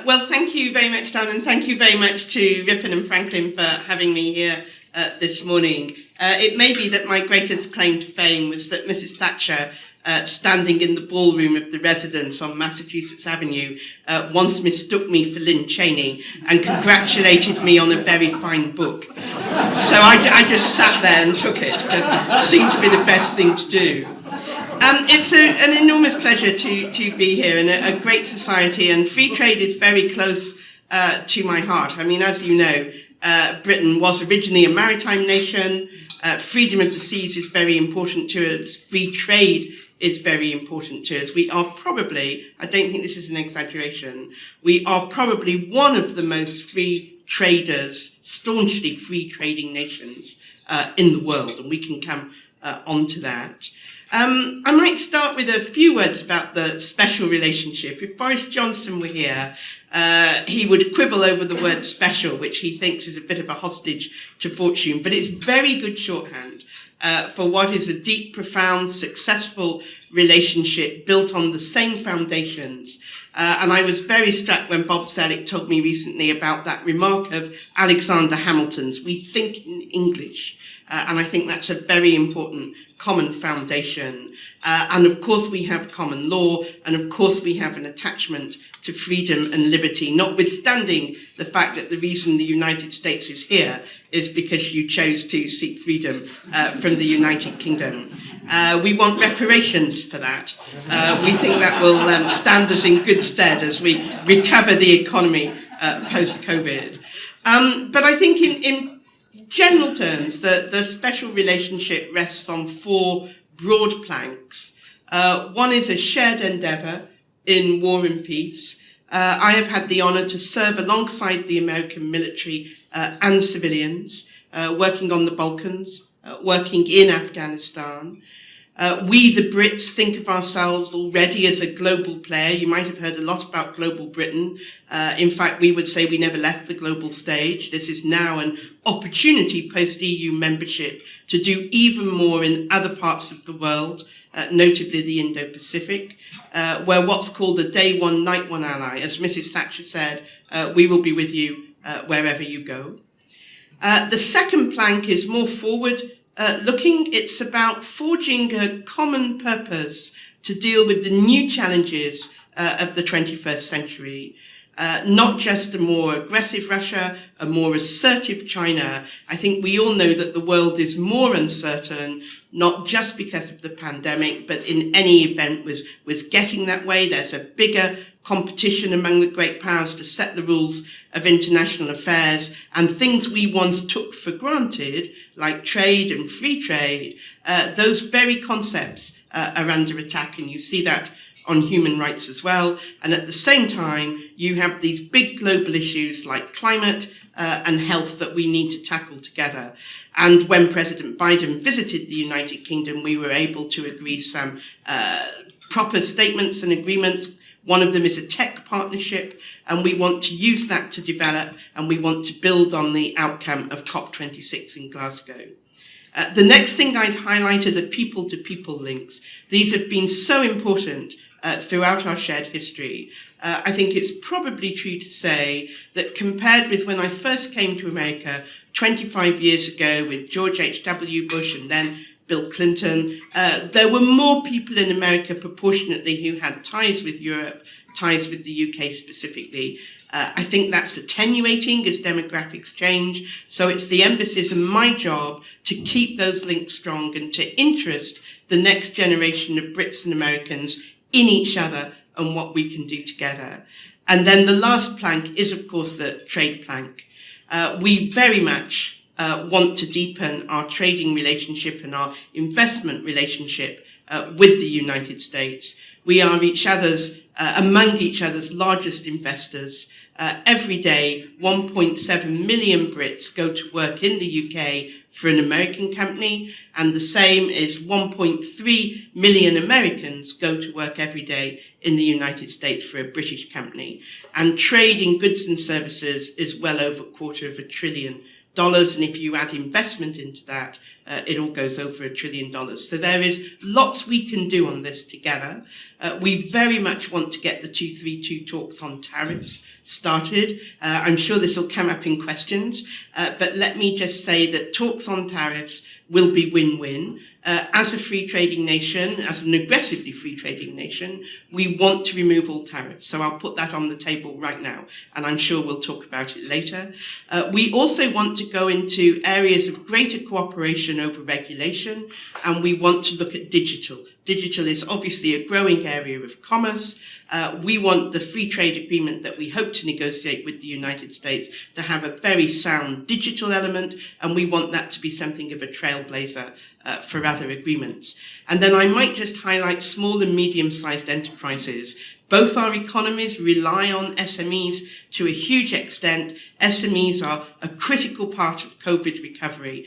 Well, thank you very much, Dan, and thank you very much to Ripon and Franklin for having me here this morning. It may be that my greatest claim to fame was that Mrs. Thatcher, standing in the ballroom of the residence on Massachusetts Avenue, once mistook me for Lynn Cheney and congratulated me on a very fine book. So I just sat there and took it because it seemed to be the best thing to do. It's an enormous pleasure to be here in a great society, and free trade is very close to my heart. I mean, as you know, Britain was originally a maritime nation. Freedom of the seas is very important to us. Free trade is very important to us. We are probably, I don't think this is an exaggeration, we are probably one of the most free traders, staunchly free trading nations in the world, and we can come onto that. I might start with a few words about the special relationship. If Boris Johnson were here, he would quibble over the word special, which he thinks is a bit of a hostage to fortune, but it's very good shorthand for what is a deep, profound, successful relationship built on the same foundations. And I was very struck when Bob Selleck told me recently about that remark of Alexander Hamilton's, "We think in English." And I think that's a very important common foundation. And of course we have common law, and of course we have an attachment to freedom and liberty, notwithstanding the fact that the reason the United States is here is because you chose to seek freedom from the United Kingdom. We want reparations for that. We think that will stand us in good stead as we recover the economy post-COVID. But I think in general terms, the special relationship rests on four broad planks. One is a shared endeavour in war and peace. I have had the honour to serve alongside the American military and civilians, working on the Balkans, working in Afghanistan. We, the Brits, think of ourselves already as a global player. You might have heard a lot about global Britain. In fact, we would say we never left the global stage. This is now an opportunity post-EU membership to do even more in other parts of the world, notably the Indo-Pacific, where what's called a day one, night one ally. As Mrs. Thatcher said, we will be with you wherever you go. The second plank is more forward looking. It's about forging a common purpose to deal with the new challenges of the 21st century. Not just a more aggressive Russia, a more assertive China. I think we all know that the world is more uncertain, not just because of the pandemic, but in any event was getting that way. There's a bigger competition among the great powers to set the rules of international affairs, and things we once took for granted, like trade and free trade, those very concepts are under attack, and you see that on human rights as well. And at the same time, you have these big global issues like climate and health that we need to tackle together. And when President Biden visited the United Kingdom, we were able to agree some proper statements and agreements. One of them is a tech partnership, and we want to use that to develop, and we want to build on the outcome of COP26 in Glasgow. The next thing I'd highlight are the people-to-people links. These have been so important throughout our shared history. I think it's probably true to say that compared with when I first came to America 25 years ago with George H.W. Bush and then Bill Clinton, there were more people in America proportionately who had ties with Europe, ties with the UK specifically. I think that's attenuating as demographics change. So it's the embassy's and my job to keep those links strong and to interest the next generation of Brits and Americans in each other and what we can do together. And then the last plank is, of course, the trade plank. We very much want to deepen our trading relationship and our investment relationship with the United States. We are among each other's largest investors. Every day, 1.7 million Brits go to work in the UK for an American company, and the same is 1.3 million Americans go to work every day in the United States for a British company. And trade in goods and services is well over $250 billion and if you add investment into that, it all goes over $1 trillion. So there is lots we can do on this together. We very much want to get the 232 talks on tariffs started. I'm sure this will come up in questions, but let me just say that talks on tariffs will be win-win. As a free trading nation, as an aggressively free trading nation, we want to remove all tariffs. So I'll put that on the table right now, and I'm sure we'll talk about it later. We also want to go into areas of greater cooperation over regulation, and we want to look at digital. Digital is obviously a growing area of commerce. We want the free trade agreement that we hope to negotiate with the United States to have a very sound digital element, and we want that to be something of a trailblazer for other agreements. And then I might just highlight small and medium-sized enterprises. Both our economies rely on SMEs to a huge extent. SMEs are a critical part of COVID recovery.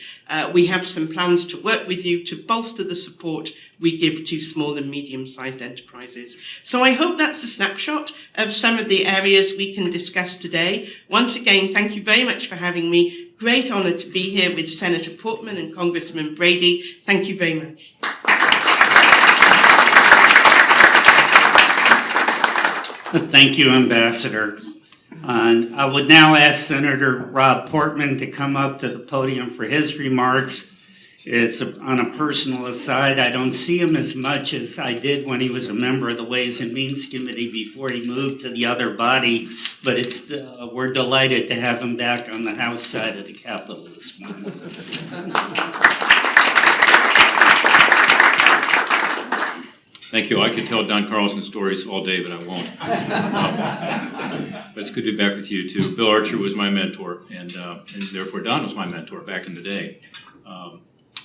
We have some plans to work with you to bolster the support we give to small and medium-sized enterprises. So I hope that's a snapshot of some of the areas we can discuss today. Once again, thank you very much for having me. Great honour to be here with Senator Portman and Congressman Brady. Thank you very much. Thank you, Ambassador. And I would now ask Senator Rob Portman to come up to the podium for his remarks. It's on a personal aside. I don't see him as much as I did when he was a member of the Ways and Means Committee before he moved to the other body, but we're delighted to have him back on the House side of the Capitol this morning. Thank you. I could tell Don Carlson stories all day, but I won't. But it's good to be back with you, too. Bill Archer was my mentor, and therefore Don was my mentor back in the day.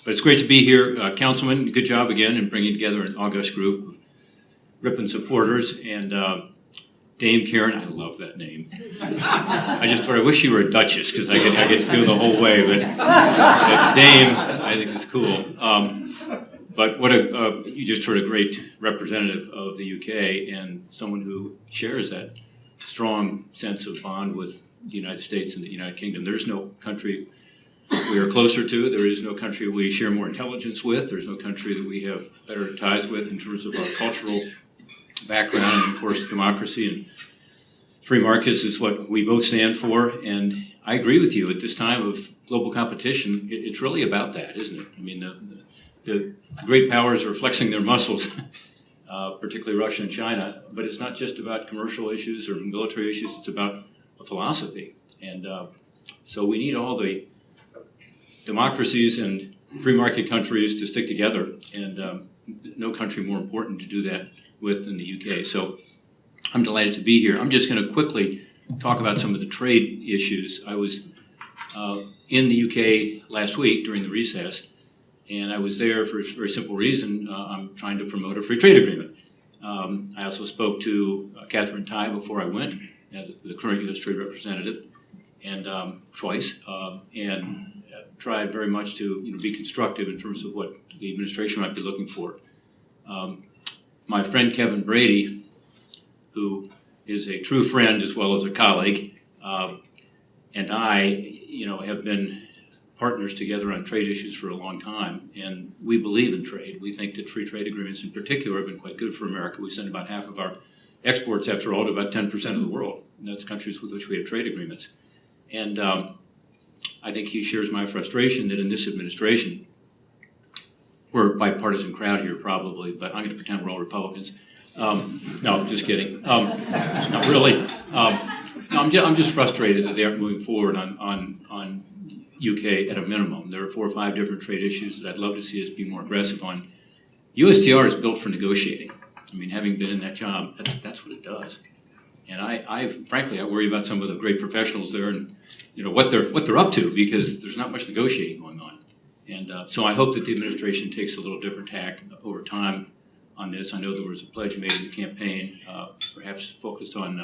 But it's great to be here. Councilman, good job again in bringing together an august group of Ripon supporters. And Dame Karen, I love that name. I wish you were a duchess, because I could go the whole way. But Dame, I think is cool. But you just heard a great representative of the UK and someone who shares that strong sense of bond with the United States and the United Kingdom. There's no country we are closer to. There is no country we share more intelligence with. There's no country that we have better ties with in terms of our cultural background. And of course, democracy and free markets is what we both stand for. And I agree with you. At this time of global competition, it's really about that, isn't it? I mean, the great powers are flexing their muscles, particularly Russia and China. But it's not just about commercial issues or military issues. It's about a philosophy. And so we need all the democracies and free market countries to stick together, and no country more important to do that with than the UK. So I'm delighted to be here. I'm just going to quickly talk about some of the trade issues. I was in the UK last week during the recess, and I was there for a very simple reason. I'm trying to promote a free trade agreement. I also spoke to Catherine Tai before I went, the current U.S. Trade Representative, and twice, and tried very much to be constructive in terms of what the administration might be looking for. My friend Kevin Brady, who is a true friend as well as a colleague, and I, have been partners together on trade issues for a long time, and we believe in trade. We think that free trade agreements in particular have been quite good for America. We send about half of our exports, after all, to about 10% of the world, and that's countries with which we have trade agreements. And I think he shares my frustration that in this administration, we're a bipartisan crowd here probably, but I'm going to pretend we're all Republicans. No, just kidding. Not really. I'm just frustrated that they aren't moving forward on UK at a minimum. There are 4 or 5 different trade issues that I'd love to see us be more aggressive on. USTR is built for negotiating. I mean, having been in that job, that's what it does. And I frankly worry about some of the great professionals there and what they're up to, because there's not much negotiating going on. And so I hope that the administration takes a little different tack over time on this. I know there was a pledge made in the campaign, perhaps focused on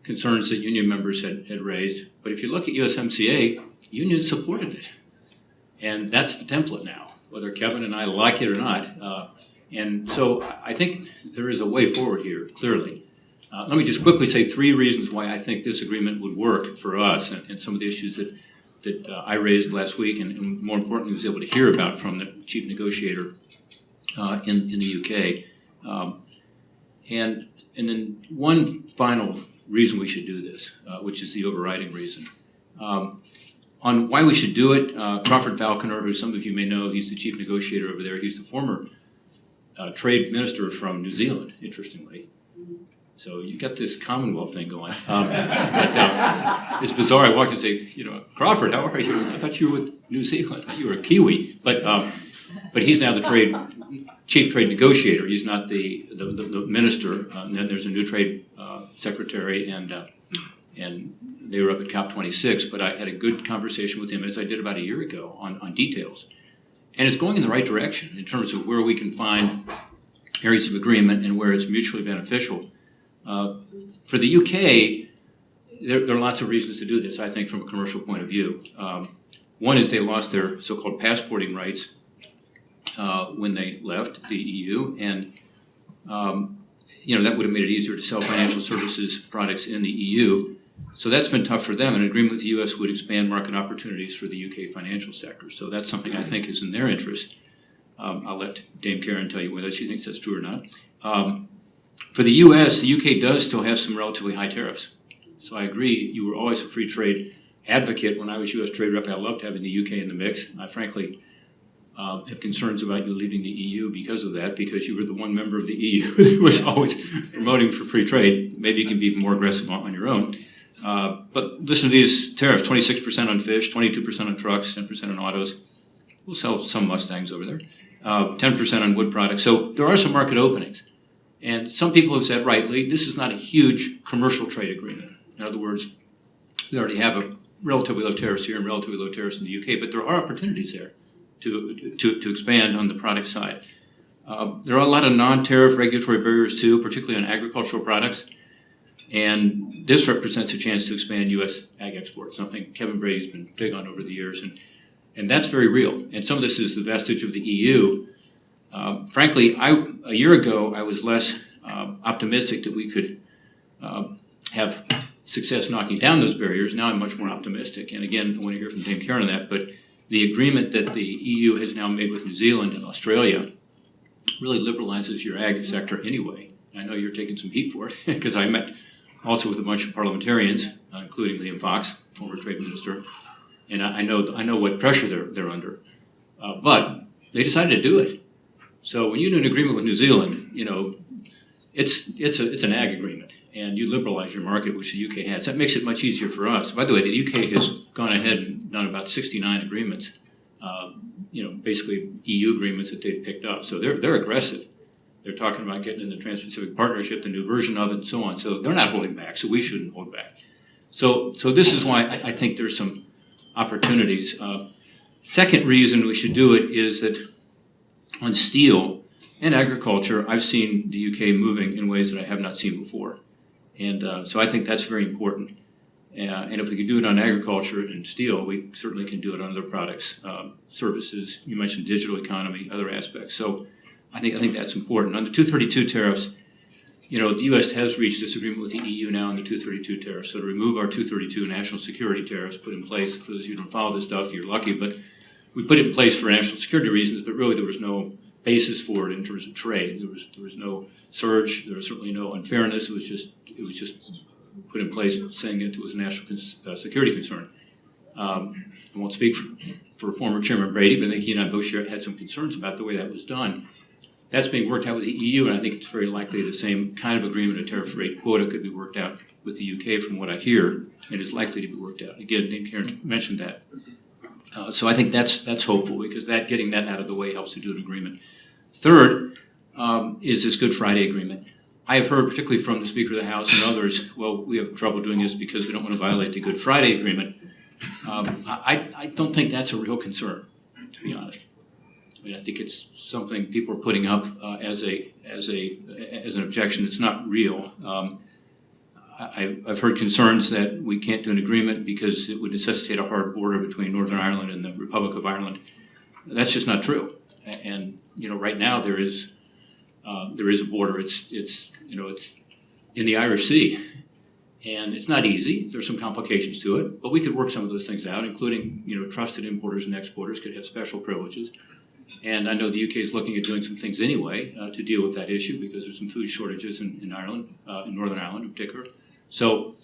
concerns that union members had raised. But if you look at USMCA, unions supported it. And that's the template now, whether Kevin and I like it or not. And so I think there is a way forward here, clearly. Let me just quickly say 3 reasons why I think this agreement would work for us and some of the issues that I raised last week, and more importantly, was able to hear about from the chief negotiator in the UK. And then one final reason we should do this, which is the overriding reason. On why we should do it, Crawford Falconer, who some of you may know, he's the chief negotiator over there. He's the former trade minister from New Zealand, interestingly. So you got this Commonwealth thing going. But it's bizarre. I walked and say, Crawford, how are you? I thought you were with New Zealand. You were a Kiwi. But he's now the chief trade negotiator. He's not the minister. And then there's a new trade secretary, and they were up at COP26. But I had a good conversation with him, as I did about a year ago, on details. And it's going in the right direction in terms of where we can find areas of agreement and where it's mutually beneficial. For the UK, there are lots of reasons to do this, I think, from a commercial point of view. One is they lost their so-called passporting rights when they left the EU, and that would have made it easier to sell financial services products in the EU. So that's been tough for them. An agreement with the U.S. would expand market opportunities for the UK financial sector. So that's something I think is in their interest. I'll let Dame Karen tell you whether she thinks that's true or not. For the U.S., the UK does still have some relatively high tariffs. So I agree, you were always a free trade advocate. When I was U.S. trade rep, I loved having the UK in the mix. I frankly have concerns about you leaving the EU because of that, because you were the one member of the EU that was always promoting for free trade. Maybe you can be even more aggressive on your own. But listen to these tariffs, 26% on fish, 22% on trucks, 10% on autos. We'll sell some Mustangs over there. 10% on wood products. So there are some market openings. And some people have said rightly, this is not a huge commercial trade agreement. In other words, we already have a relatively low tariffs here and relatively low tariffs in the UK, but there are opportunities there to expand on the product side. There are a lot of non-tariff regulatory barriers too, particularly on agricultural products. And this represents a chance to expand U.S. ag exports, something Kevin Brady's been big on over the years. And that's very real. And some of this is the vestige of the EU. Frankly, a year ago, I was less optimistic that we could have success knocking down those barriers. Now I'm much more optimistic. And again, I want to hear from Dame Karen on that. But the agreement that the EU has now made with New Zealand and Australia really liberalizes your ag sector anyway. I know you're taking some heat for it, because I met also with a bunch of parliamentarians, including Liam Fox, former trade minister, and I know what pressure they're under. But they decided to do it. So when you do an agreement with New Zealand, it's an ag agreement, and you liberalize your market, which the UK has. That makes it much easier for us. By the way, the UK has gone ahead and done about 69 agreements, basically EU agreements that they've picked up. So they're aggressive. They're talking about getting in the Trans-Pacific Partnership, the new version of it, and so on. So they're not holding back, so we shouldn't hold back. So this is why I think there's some opportunities. Second reason we should do it is that on steel and agriculture, I've seen the UK moving in ways that I have not seen before. And so I think that's very important. And if we can do it on agriculture and steel, we certainly can do it on other products, services. You mentioned digital economy, other aspects. So I think that's important. On the 232 tariffs, the U.S. has reached this agreement with the EU now on the 232 tariffs. So to remove our 232 national security tariffs put in place, for those of you who don't follow this stuff, you're lucky, but we put it in place for national security reasons, but really there was no basis for it in terms of trade. There was no surge. There was certainly no unfairness. It was just put in place saying it was a national security concern. I won't speak for former Chairman Brady, but I think he and I both had some concerns about the way that was done. That's being worked out with the EU, and I think it's very likely the same kind of agreement, a tariff rate quota, could be worked out with the UK from what I hear, and is likely to be worked out. Again, Dame Karen mentioned that. So I think that's hopeful, because getting that out of the way helps to do an agreement. Third is this Good Friday agreement. I have heard, particularly from the Speaker of the House and others, well, we have trouble doing this because we don't want to violate the Good Friday agreement. I don't think that's a real concern, to be honest. I mean, I think it's something people are putting up as an objection that's not real. I've heard concerns that we can't do an agreement because it would necessitate a hard border between Northern Ireland and the Republic of Ireland. That's just not true. And right now there is a border. It's in the Irish Sea, And it's not easy. There's some complications to it, but we could work some of those things out, including, trusted importers and exporters could have special privileges. And I know the UK is looking at doing some things anyway to deal with that issue because there's some food shortages in Ireland, in Northern Ireland in particular. So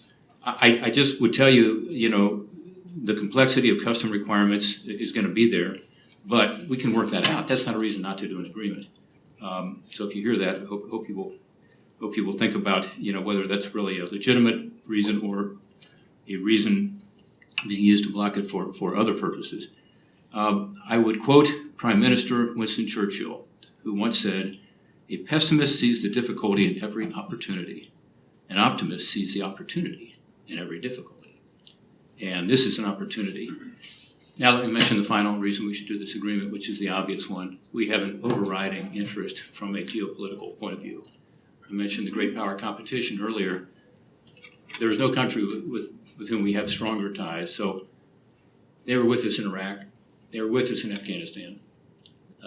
I just would tell you, the complexity of custom requirements is going to be there, but we can work that out. That's not a reason not to do an agreement. So if you hear that, I hope you will think about, whether that's really a legitimate reason or a reason being used to block it for other purposes. I would quote Prime Minister Winston Churchill, who once said, "A pessimist sees the difficulty in every opportunity. An optimist sees the opportunity in every difficulty." And this is an opportunity. Now let me mention the final reason we should do this agreement, which is the obvious one. We have an overriding interest from a geopolitical point of view. I mentioned the great power competition earlier. There is no country with whom we have stronger ties. So they were with us in Iraq. They were with us in Afghanistan.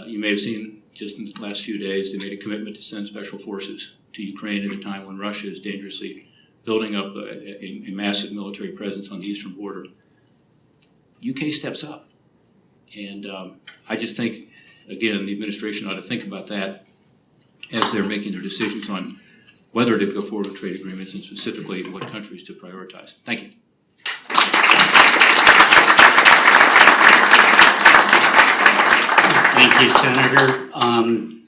You may have seen just in the last few days, they made a commitment to send special forces to Ukraine at a time when Russia is dangerously building up a massive military presence on the eastern border. UK steps up. And I just think, again, the administration ought to think about that as they're making their decisions on whether to go forward with trade agreements and specifically what countries to prioritize. Thank you. Thank you, Senator.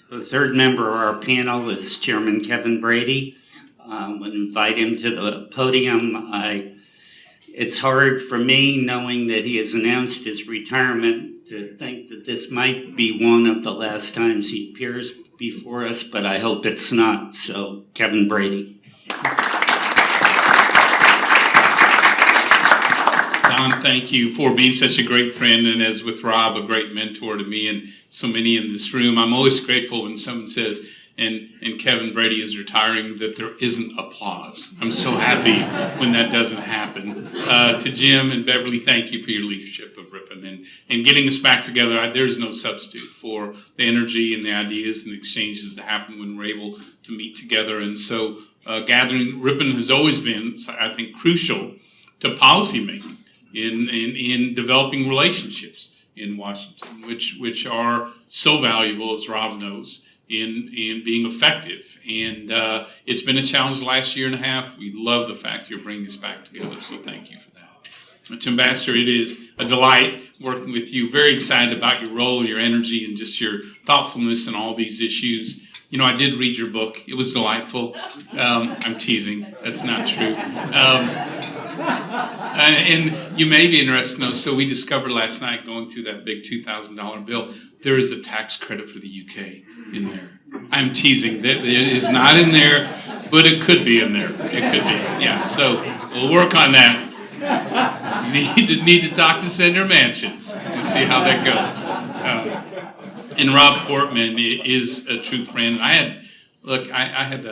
The third member of our panel is Chairman Kevin Brady. I would invite him to the podium. It's hard for me, knowing that he has announced his retirement, to think that this might be one of the last times he appears before us, but I hope it's not. So, Kevin Brady. Don, thank you for being such a great friend, and as with Rob, a great mentor to me and so many in this room. I'm always grateful when someone says, and Kevin Brady is retiring, that there isn't applause. I'm so happy when that doesn't happen. To Jim and Beverly, thank you for your leadership of Ripon and getting us back together. There's no substitute for the energy and the ideas and the exchanges that happen when we're able to meet together. And so gathering, Ripon has always been, I think, crucial to policymaking in developing relationships in Washington, which are so valuable, as Rob knows, in being effective. And it's been a challenge the last year and a half. We love the fact you're bringing us back together, so thank you for that. To Ambassador, it is a delight working with you. Very excited about your role, your energy, and just your thoughtfulness in all these issues. I did read your book. It was delightful. I'm teasing. That's not true. And you may be interested to know, so we discovered last night going through that big $2,000 bill, there is a tax credit for the UK in there. I'm teasing. It is not in there, but it could be in there. It could be. Yeah, so we'll work on that. Need to talk to Senator Manchin and see how that goes. And Rob Portman is a true friend. I had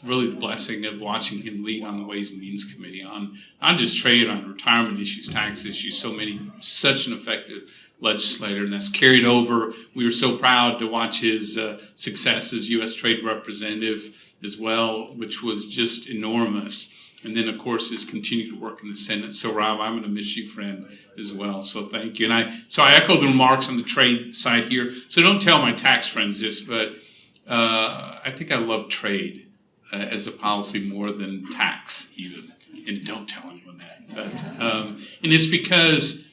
really the blessing of watching him lead on the Ways and Means Committee on just trade, on retirement issues, tax issues, such an effective legislator, and that's carried over. We were so proud to watch his success as U.S. Trade Representative as well, which was just enormous. And then, of course, his continued work in the Senate. So, Rob, I'm going to miss you, friend, as well. So thank you. And I echo the remarks on the trade side here. So don't tell my tax friends this, but I think I love trade as a policy more than tax, even. And don't tell anyone that. But and it's because,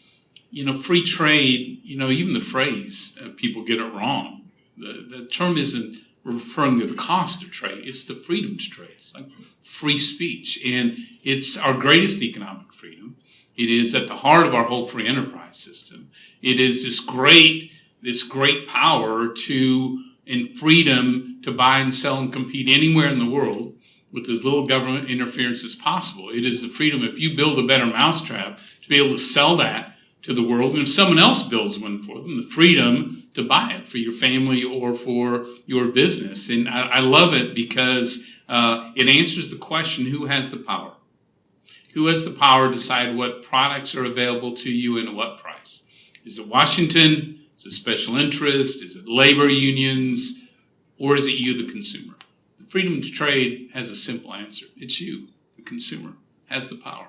free trade, even the phrase, people get it wrong. The term isn't referring to the cost of trade. It's the freedom to trade. It's like free speech. And it's our greatest economic freedom. It is at the heart of our whole free enterprise system. It is this great power and freedom to buy and sell and compete anywhere in the world with as little government interference as possible. It is the freedom, if you build a better mousetrap, to be able to sell that to the world, and if someone else builds one for them, the freedom to buy it for your family or for your business. And I love it because it answers the question, who has the power? Who has the power to decide what products are available to you and at what price? Is it Washington? Is it special interest? Is it labor unions? Or is it you, the consumer? The freedom to trade has a simple answer. It's you, the consumer. has the power.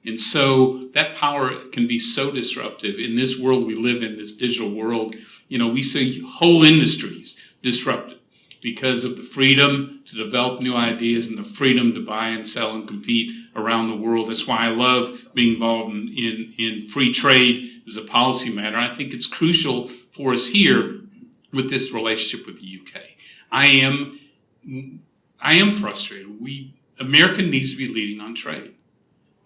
And so that power can be so disruptive in this world we live in, this digital world. We see whole industries disrupted because of the freedom to develop new ideas and the freedom to buy and sell and compete around the world. That's why I love being involved in free trade as a policy matter. I think it's crucial for us here with this relationship with the UK. I am frustrated. America needs to be leading on trade.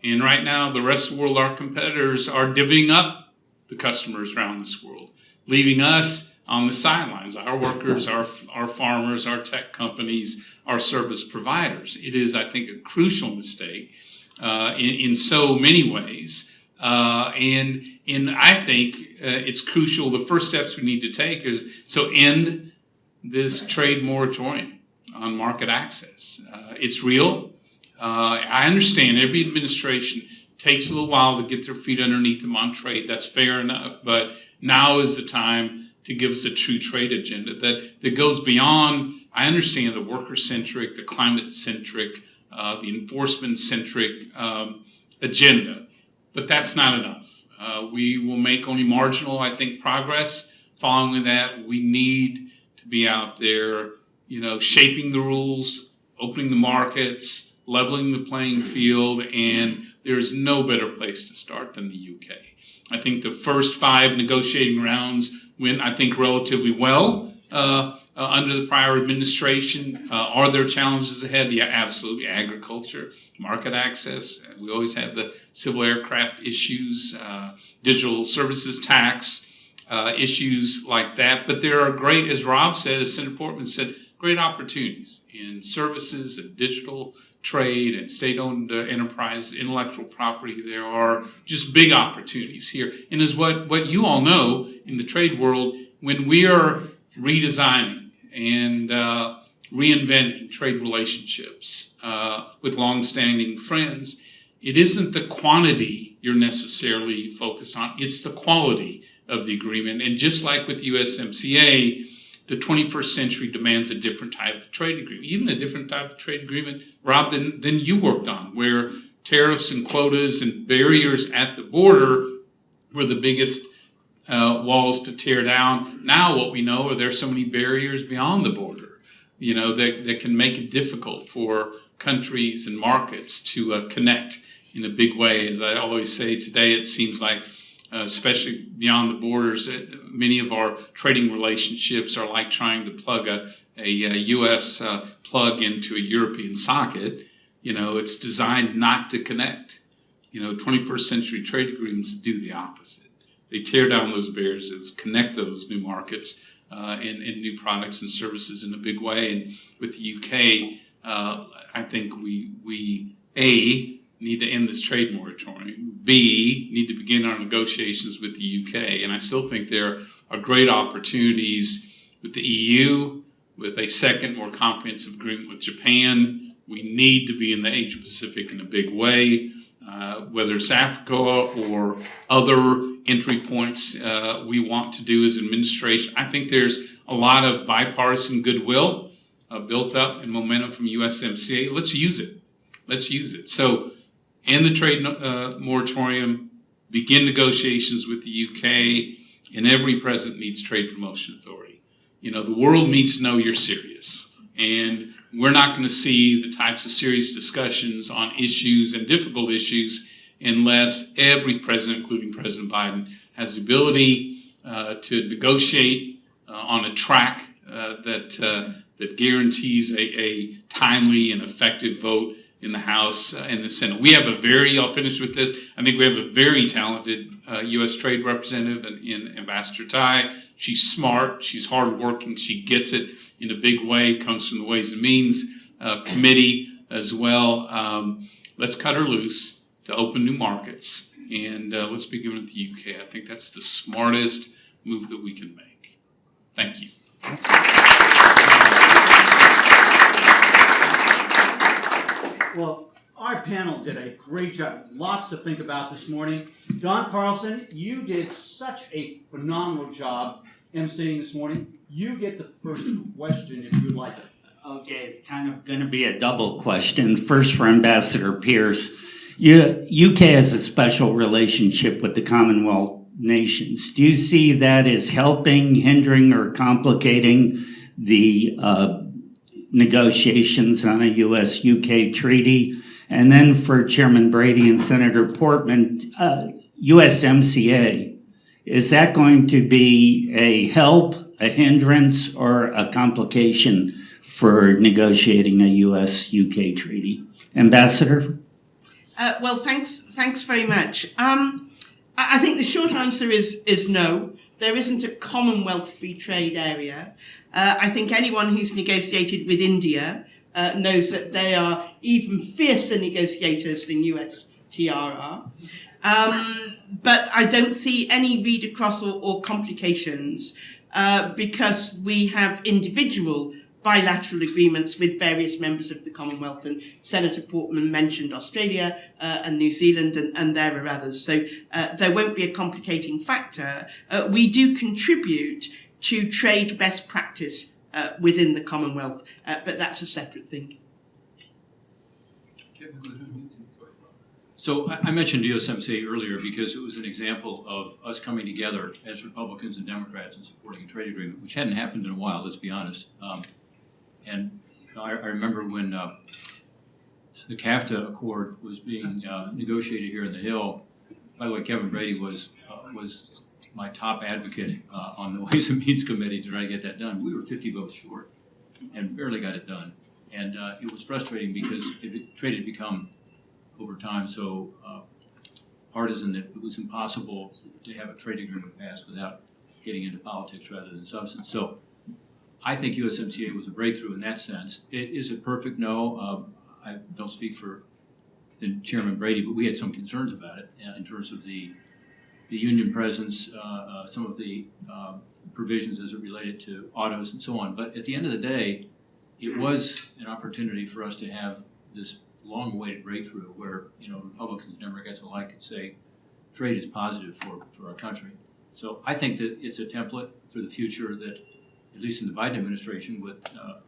And right now, the rest of the world, our competitors are divvying up the customers around this world, leaving us on the sidelines, our workers, our farmers, our tech companies, our service providers. It is, I think, a crucial mistake in so many ways. And I think it's crucial. The first steps we need to take is end this trade moratorium on market access. It's real. I understand every administration takes a little while to get their feet underneath them on trade. That's fair enough. But now is the time to give us a true trade agenda that goes beyond, I understand, the worker-centric, the climate-centric, the enforcement-centric agenda. But that's not enough. We will make only marginal, I think, progress. Following that, we need to be out there, shaping the rules, opening the markets, leveling the playing field, and there's no better place to start than the UK. I think the first 5 negotiating rounds went, I think, relatively well under the prior administration. Are there challenges ahead? Yeah, absolutely. Agriculture, market access. We always have the civil aircraft issues, digital services tax, issues like that. But there are great, as Rob said, as Senator Portman said, great opportunities in services and digital trade and state-owned enterprise, intellectual property. There are just big opportunities here. And as what you all know in the trade world, when we are redesigning and reinventing trade relationships with longstanding friends, it isn't the quantity you're necessarily focused on, it's the quality of the agreement. And just like with USMCA, the 21st century demands a different type of trade agreement, even a different type of trade agreement, Rob, than you worked on, where tariffs and quotas and barriers at the border were the biggest walls to tear down. Now what we know are there's so many barriers beyond the border, that can make it difficult for countries and markets to connect in a big way. As I always say today, it seems like especially beyond the borders, many of our trading relationships are like trying to plug a U.S. plug into a European socket. It's designed not to connect. 21st century trade agreements do the opposite. They tear down those barriers, connect those new markets and new products and services in a big way. And with the UK, I think we need to end this trade moratorium. B, need to begin our negotiations with the UK. And I still think there are great opportunities with the EU, with a second, more comprehensive agreement with Japan. We need to be in the Asia Pacific in a big way, whether it's Africa or other entry points we want to do as administration. I think there's a lot of bipartisan goodwill built up and momentum from USMCA. Let's use it. So, end the trade moratorium, begin negotiations with the UK, and every president needs trade promotion authority. The world needs to know you're serious. And we're not going to see the types of serious discussions on issues and difficult issues unless every president, including President Biden, has the ability to negotiate on a track that guarantees a timely and effective vote in the House and the Senate. We have I'll finish with this, I think we have a very talented U.S. Trade Representative in Ambassador Tai. She's smart, she's hardworking, she gets it in a big way, comes from the Ways and Means Committee as well. Let's cut her loose to open new markets, and let's begin with the UK. I think that's the smartest move that we can make. Thank you. Well, our panel did a great job. Lots to think about this morning. Don Carlson, you did such a phenomenal job emceeing this morning. You get the first question if you'd like it. Okay, it's kind of going to be a double question. First for Ambassador Pierce. UK has a special relationship with the Commonwealth nations. Do you see that as helping, hindering, or complicating the negotiations on a U.S.-UK treaty? And then for Chairman Brady and Senator Portman, USMCA, is that going to be a help, a hindrance, or a complication for negotiating a U.S.-UK treaty? Ambassador? Well, thanks very much. I think the short answer is no. There isn't a Commonwealth free trade area. I think anyone who's negotiated with India knows that they are even fiercer negotiators than USTR are. But I don't see any read across or complications because we have individual bilateral agreements with various members of the Commonwealth, and Senator Portman mentioned Australia and New Zealand, and there are others. So there won't be a complicating factor. We do contribute to trade best practice within the Commonwealth, but that's a separate thing. So I mentioned USMCA earlier because it was an example of us coming together as Republicans and Democrats and supporting a trade agreement, which hadn't happened in a while, let's be honest. And I remember when the CAFTA Accord was being negotiated here in the Hill. By the way, Kevin Brady was my top advocate on the Ways and Means Committee to try to get that done. We were 50 votes short and barely got it done. And it was frustrating because trade had become, over time, so partisan that it was impossible to have a trade agreement passed without getting into politics rather than substance. So I think USMCA was a breakthrough in that sense. Is it perfect? No. I don't speak for Chairman Brady, but we had some concerns about it in terms of the union presence, some of the provisions as it related to autos and so on. But at the end of the day, it was an opportunity for us to have this long-awaited breakthrough where, Republicans and Democrats alike could say trade is positive for our country. So I think that it's a template for the future that, at least in the Biden administration, with a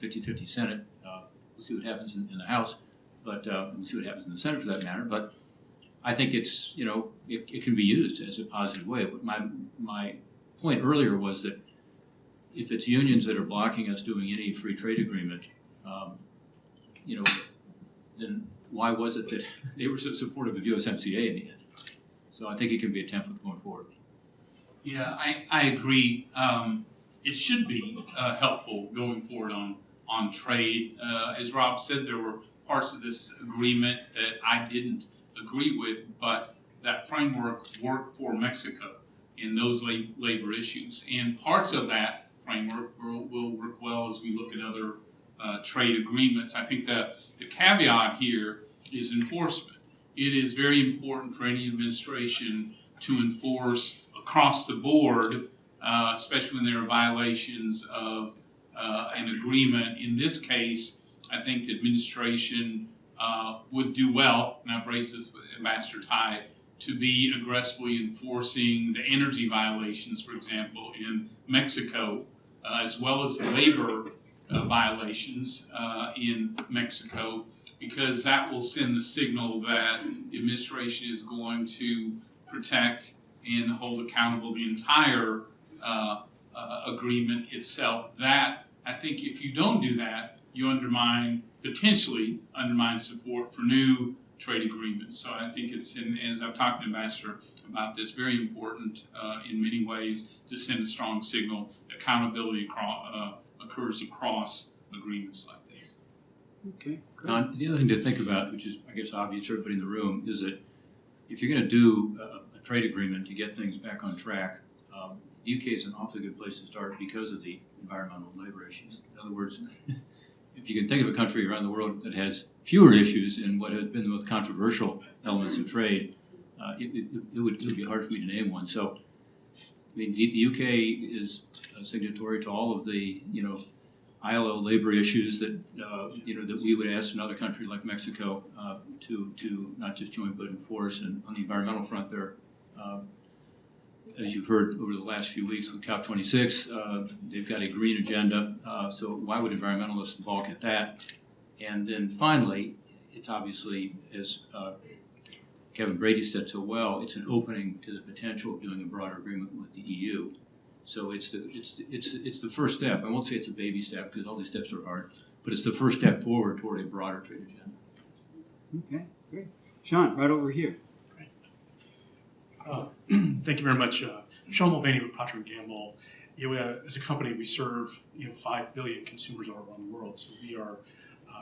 50-50 Senate, we'll see what happens in the House, but we'll see what happens in the Senate for that matter. But I think it's it can be used as a positive way. But my point earlier was that if it's unions that are blocking us doing any free trade agreement, then why was it that they were so supportive of USMCA in the end? So I think it can be a template going forward. Yeah, I agree. It should be helpful going forward on trade. As Rob said, there were parts of this agreement that I didn't agree with, but that framework worked for Mexico in those labor issues. And parts of that framework will work well as we look at other trade agreements. I think the caveat here is enforcement. It is very important for any administration to enforce across the board, especially when there are violations of an agreement. In this case, I think the administration would do well, and I've raised this with Ambassador Tai, to be aggressively enforcing the energy violations, for example, in Mexico, as well as the labor violations in Mexico, because that will send the signal that the administration is going to protect and hold accountable the entire agreement itself. That, I think, if you don't do that, you potentially undermine support for new trade agreements. So I think it's, as I've talked to Ambassador about this, very important in many ways to send a strong signal. Accountability occurs across agreements like this. Okay. Now, the other thing to think about, which is, I guess, obvious to everybody in the room, is that if you're going to do a trade agreement to get things back on track, the UK is an awfully good place to start because of the environmental and labor issues. In other words, if you can think of a country around the world that has fewer issues in what has been the most controversial elements of trade, it would be hard for me to name one. So, I mean, the UK is a signatory to all of the, ILO labor issues that, that we would ask another country like Mexico to not just join but enforce. And on the environmental front, there, as you've heard over the last few weeks with COP26, they've got a green agenda. So why would environmentalists balk at that? And then finally, it's obviously, as Kevin Brady said so well, it's an opening to the potential of doing a broader agreement with the EU. So it's the first step. I won't say it's a baby step because all these steps are hard, but it's the first step forward toward a broader trade agenda. Okay, great. Sean, right over here. Thank you very much. Sean Mulvaney with Procter & Gamble. As a company, we serve 5 billion consumers all around the world. So we are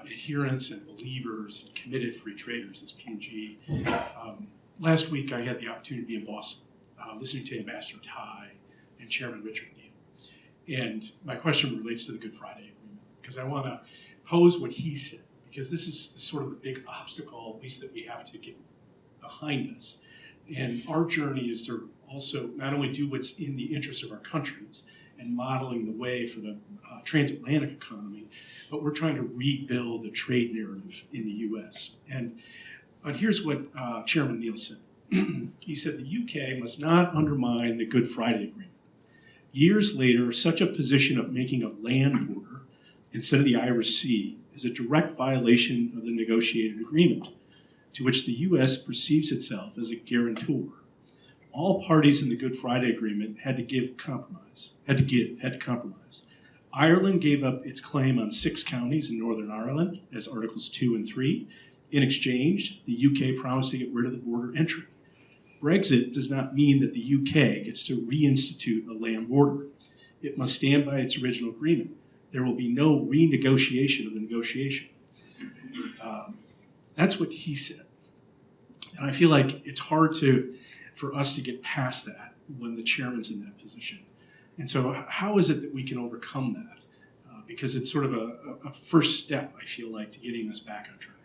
adherents and believers and committed free traders as P&G. Last week, I had the opportunity to be in Boston, listening to Ambassador Tai and Chairman Richard Neal. And my question relates to the Good Friday Agreement, because I want to pose what he said, because this is sort of the big obstacle, at least that we have to get behind us. And our journey is to also not only do what's in the interest of our countries and modeling the way for the transatlantic economy, but we're trying to rebuild the trade narrative in the U.S. But here's what Chairman Neal said. He said the U.K. must not undermine the Good Friday Agreement. Years later, such a position of making a land border instead of the Irish Sea is a direct violation of the negotiated agreement, to which the U.S. perceives itself as a guarantor. All parties in the Good Friday Agreement had to compromise. Ireland gave up its claim on 6 counties in Northern Ireland as Articles 2 and 3. In exchange, the UK promised to get rid of the border entry. Brexit does not mean that the UK gets to reinstitute a land border. It must stand by its original agreement. There will be no renegotiation of the negotiation. That's what he said. And I feel like it's hard for us to get past that when the chairman's in that position. And so how is it that we can overcome that? Because it's sort of a first step, I feel like, to getting us back on track.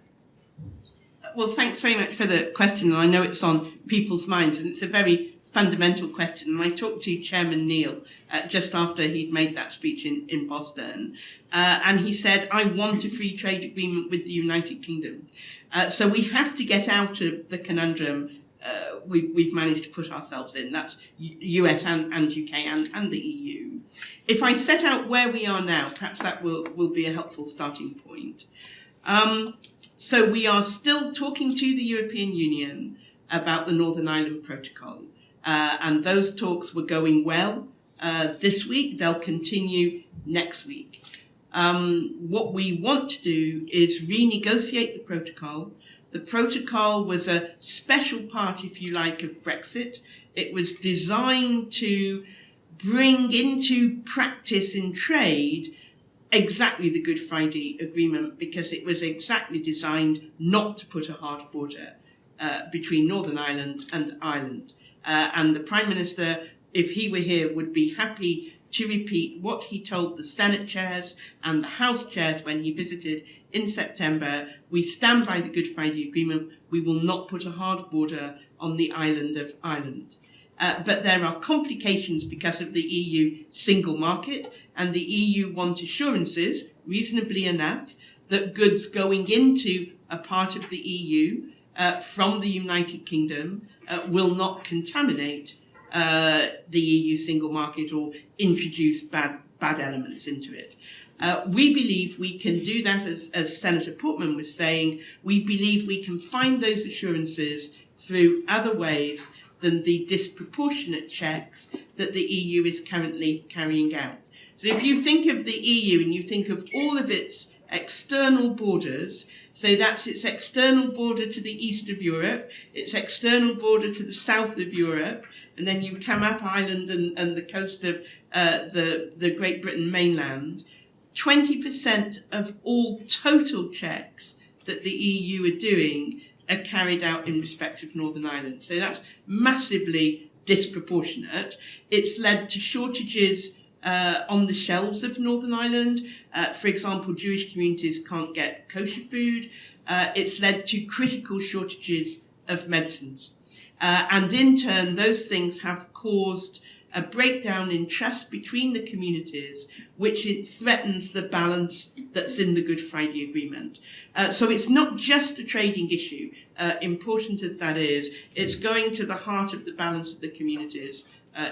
Well, thanks very much for the question. And I know it's on people's minds, and it's a very fundamental question. And I talked to Chairman Neal just after he'd made that speech in Boston. And he said, I want a free trade agreement with the United Kingdom. So we have to get out of the conundrum we've managed to put ourselves in. That's US and UK and the EU. If I set out where we are now, perhaps that will be a helpful starting point. So we are still talking to the European Union about the Northern Ireland Protocol. And those talks were going well this week. They'll continue next week. What we want to do is renegotiate the protocol. The protocol was a special part, if you like, of Brexit. It was designed to bring into practice in trade exactly the Good Friday Agreement, because it was exactly designed not to put a hard border between Northern Ireland and Ireland. And the Prime Minister, if he were here, would be happy to repeat what he told the Senate chairs and the House chairs when he visited in September. We stand by the Good Friday Agreement. We will not put a hard border on the island of Ireland. But there are complications because of the EU single market, and the EU want assurances, reasonably enough, that goods going into a part of the EU from the United Kingdom will not contaminate the EU single market or introduce bad elements into it. We believe we can do that, as Senator Portman was saying. We believe we can find those assurances through other ways than the disproportionate checks that the EU is currently carrying out. So if you think of the EU and you think of all of its external borders, so that's its external border to the east of Europe, its external border to the south of Europe, and then you come up Ireland and the coast of the Great Britain mainland, 20% of all total checks that the EU are doing are carried out in respect of Northern Ireland. So that's massively disproportionate. It's led to shortages on the shelves of Northern Ireland. For example, Jewish communities can't get kosher food. It's led to critical shortages of medicines. And in turn, those things have caused a breakdown in trust between the communities, which it threatens the balance that's in the Good Friday Agreement. So it's not just a trading issue, important as that is. It's going to the heart of the balance of the communities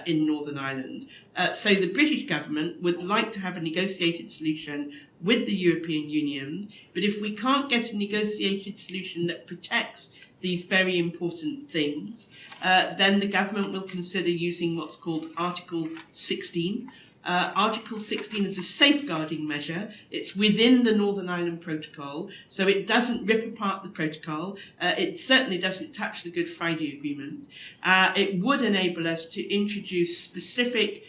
in Northern Ireland. So the British government would like to have a negotiated solution with the European Union, but if we can't get a negotiated solution that protects these very important things, then the government will consider using what's called Article 16. Article 16 is a safeguarding measure. It's within the Northern Ireland Protocol, so it doesn't rip apart the protocol. It certainly doesn't touch the Good Friday Agreement. It would enable us to introduce specific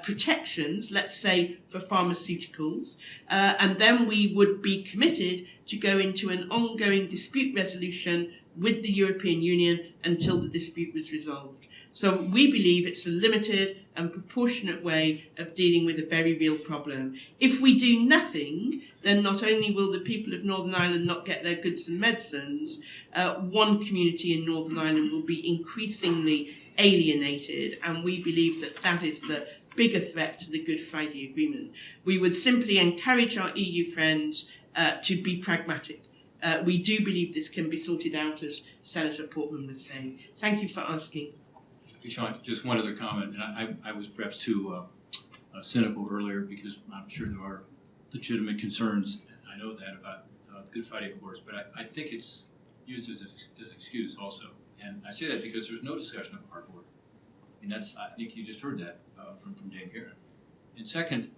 protections, let's say for pharmaceuticals, and then we would be committed to go into an ongoing dispute resolution with the European Union until the dispute was resolved. So we believe it's a limited and proportionate way of dealing with a very real problem. If we do nothing, then not only will the people of Northern Ireland not get their goods and medicines, one community in Northern Ireland will be increasingly alienated, and we believe that that is the bigger threat to the Good Friday Agreement. We would simply encourage our EU friends to be pragmatic. We do believe this can be sorted out, as Senator Portman was saying. Thank you for asking. Sean, just one other comment, and I was perhaps too cynical earlier because I'm sure there are legitimate concerns. I know that about Good Friday, of course, but I think it's used as an excuse also. And I say that because there's no discussion of cardboard. I mean, I think you just heard that from Dave Heron. And second,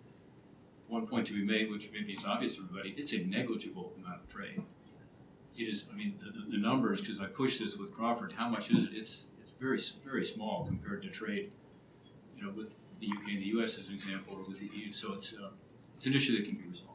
one point to be made, which maybe is obvious to everybody, it's a negligible amount of trade. It is, I mean, the numbers, because I pushed this with Crawford, how much is it? It's very, very small compared to trade, with the UK and the US as an example, or with the EU. So it's an issue that can be resolved.